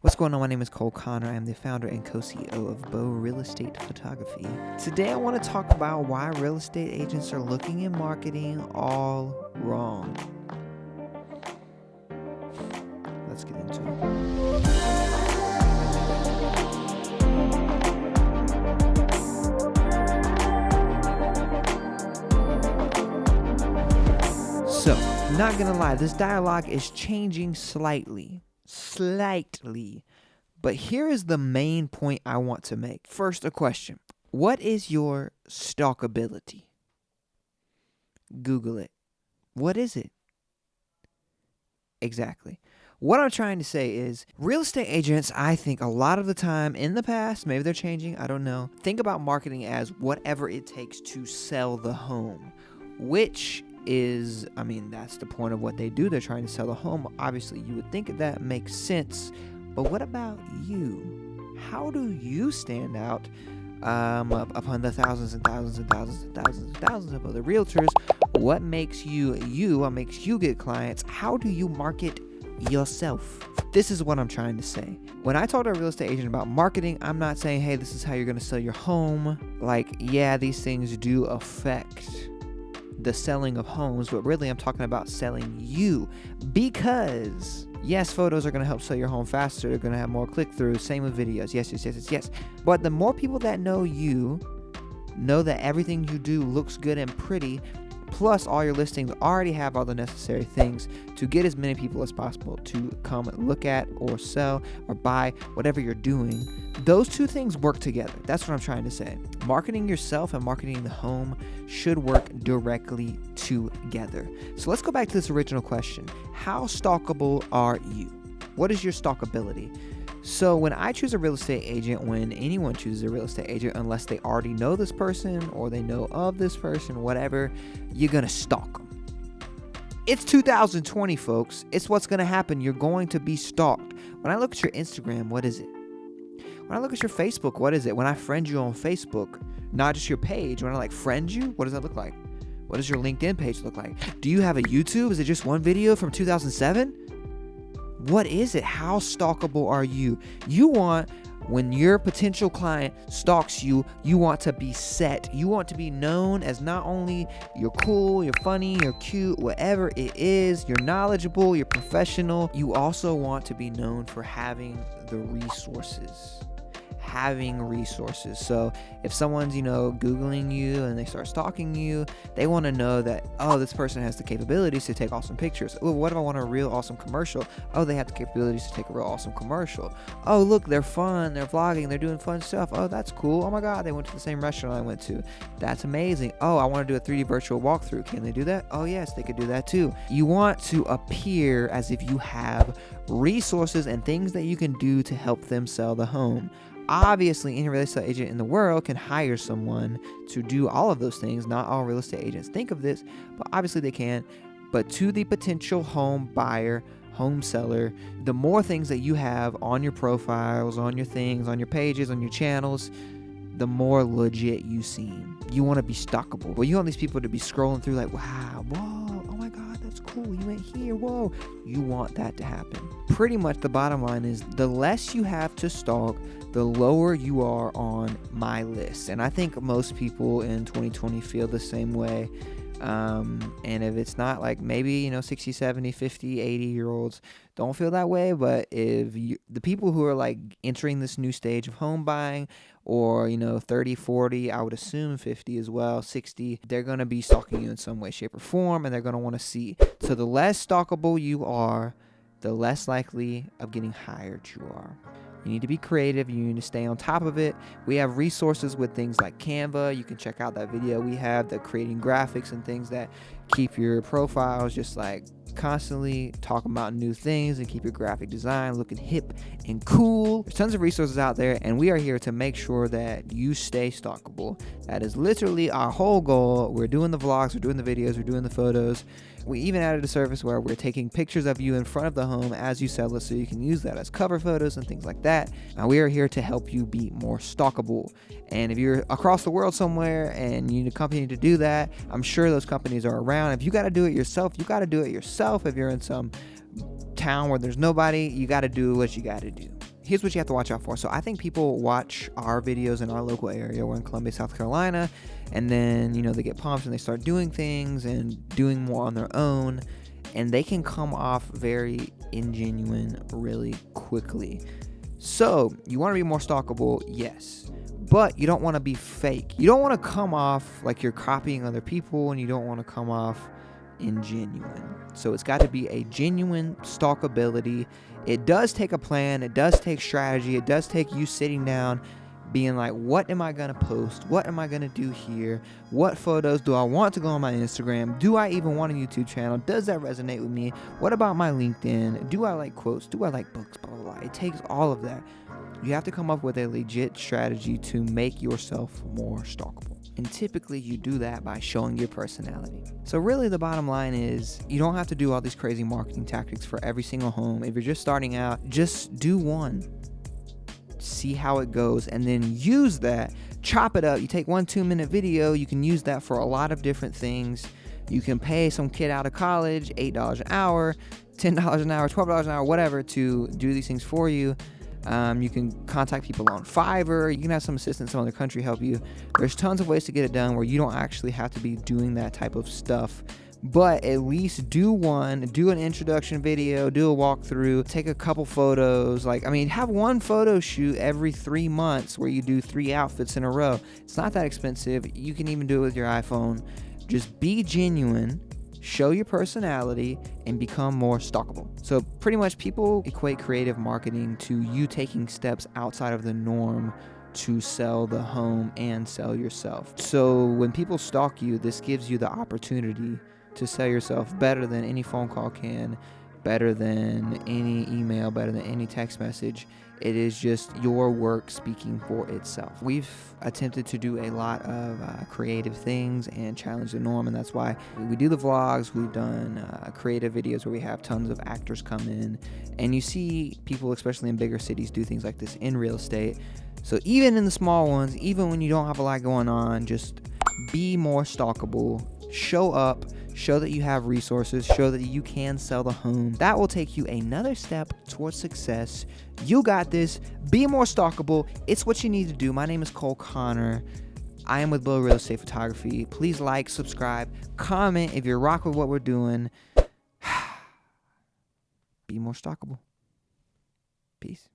What's going on? My name is Cole Connor. I'm the founder and co-CEO of Bow Real Estate Photography. Today I want to talk about why real estate agents are looking at marketing all wrong. Let's get into it. So, not gonna lie, this dialogue is changing slightly. But here is the main point I want to make. First, a question. What is your stalkability? Google it. What is it? Exactly. What I'm trying to say is real estate agents, I think a lot of the time in the past, maybe they're changing, I don't know, think about marketing as whatever it takes to sell the home, which is, that's the point of what they do. They're trying to sell the home. Obviously, you would think that makes sense. But what about you? How do you stand out upon the thousands and thousands and thousands and thousands and thousands of other realtors? What makes you you? What makes you get clients? How do you market yourself? This is what I'm trying to say. When I talk to a real estate agent about marketing, I'm not saying, hey, this is how you're going to sell your home. Like, yeah, these things do affect the selling of homes, but really I'm talking about selling you, because yes, photos are going to help sell your home faster. They're going to have more click-throughs. Same with videos. Yes. But the more people that know you, know that everything you do looks good and pretty, plus all your listings already have all the necessary things to get as many people as possible to come look at or sell or buy whatever you're doing. Those two things work together. That's what I'm trying to say. Marketing yourself and marketing the home should work directly together. So let's go back to this original question. How stalkable are you? What is your stalkability? So when I choose a real estate agent, when anyone chooses a real estate agent, unless they already know this person or they know of this person, whatever, you're going to stalk them. It's 2020, folks. It's what's going to happen. You're going to be stalked. When I look at your Instagram, what is it? When I look at your Facebook, what is it? When I friend you on Facebook, not just your page, when I friend you, what does that look like? What does your LinkedIn page look like? Do you have a YouTube? Is it just one video from 2007? What is it? How stalkable are you? You want, when your potential client stalks you, you want to be set. You want to be known as not only you're cool, you're funny, you're cute, whatever it is, you're knowledgeable, you're professional. You also want to be known for having the resources. So if someone's, Googling you and they start stalking you, they want to know that, oh, this person has the capabilities to take awesome pictures. Oh, what if I want a real awesome commercial? Oh, they have the capabilities to take a real awesome commercial. Oh, look, they're fun. They're vlogging. They're doing fun stuff. Oh, that's cool. Oh my God, they went to the same restaurant I went to. That's amazing. Oh, I want to do a 3D virtual walkthrough. Can they do that? Oh, yes, they could do that too. You want to appear as if you have resources and things that you can do to help them sell the home. Obviously, any real estate agent in the world can hire someone to do all of those things. Not all real estate agents think of this, but obviously they can. But to the potential home buyer, home seller, the more things that you have on your profiles, on your things, on your pages, on your channels, the more legit you seem. You want to be stalkable. Well, you want these people to be scrolling through like, wow, whoa, oh my God, that's cool. You went here, whoa. You want that to happen. Pretty much the bottom line is the less you have to stalk, the lower you are on my list. And I think most people in 2020 feel the same way. And if it's not maybe, 60, 70, 50, 80-year-olds don't feel that way. But if the people who are entering this new stage of home buying or, 30, 40, I would assume 50 as well, 60, they're going to be stalking you in some way, shape, or form. And they're going to want to see. So the less stalkable you are, the less likely of getting hired you are. You need to be creative. You need to stay on top of it. We have resources with things like Canva. You can check out that video we have, the creating graphics and things that keep your profiles just constantly talking about new things and keep your graphic design looking hip and cool. There's tons of resources out there, and we are here to make sure that you stay stalkable. That is literally our whole goal. We're doing the vlogs, we're doing the videos, we're doing the photos. We even added a service where we're taking pictures of you in front of the home as you sell it, so you can use that as cover photos and things like that. Now, we are here to help you be more stalkable. And if you're across the world somewhere and you need a company to do that, I'm sure those companies are around. If you got to do it yourself, you got to do it yourself. If you're in some town where there's nobody, you got to do what you got to do. here's what you have to watch out for. So I think people watch our videos in our local area. We're in Columbia, South Carolina, and then, you know, they get pumped and they start doing things and doing more on their own, and they can come off very ingenuine really quickly. So you want to be more stalkable, yes, but you don't want to be fake. You don't want to come off like you're copying other people, and you don't want to come off ingenuine. So it's got to be a genuine stalkability. It does take a plan, it does take strategy, it does take you sitting down being like, what am I gonna post, what am I gonna do here, what photos do I want to go on my Instagram, do I even want a YouTube channel, does that resonate with me, what about my LinkedIn, do I like quotes, do I like books, blah blah blah. It takes all of that. You have to come up with a legit strategy to make yourself more stalkable. And typically you do that by showing your personality. So really the bottom line is, you don't have to do all these crazy marketing tactics for every single home. If you're just starting out, just do one. See how it goes, and then use that. Chop it up. You take 1 2-minute video, you can use that for a lot of different things. You can pay some kid out of college $8 an hour, $10 an hour, $12 an hour, whatever, to do these things for you. You can contact people on Fiverr. You can have some assistants in other country help you. There's tons of ways to get it done where you don't actually have to be doing that type of stuff. But at least do an introduction video, do a walkthrough, take a couple photos. Have one photo shoot every 3 months where you do 3 outfits in a row. It's not that expensive. You can even do it with your iPhone. Just be genuine. Show your personality and become more stalkable. So pretty much people equate creative marketing to you taking steps outside of the norm to sell the home and sell yourself. So when people stalk you, this gives you the opportunity to sell yourself better than any phone call can, better than any email, better than any text message. It is just your work speaking for itself. We've attempted to do a lot of creative things and challenge the norm, and that's why we do the vlogs. We've done creative videos where we have tons of actors come in, and you see people, especially in bigger cities, do things like this in real estate. So even in the small ones, even when you don't have a lot going on, just be more stalkable. Show up, show that you have resources, show that you can sell the home. That will take you another step towards success. You got this. Be more stalkable. It's what you need to do. My name is Cole Connor. I am with Blow Real Estate Photography. Please like, subscribe, comment if you're rocking with what we're doing. Be more stalkable. Peace.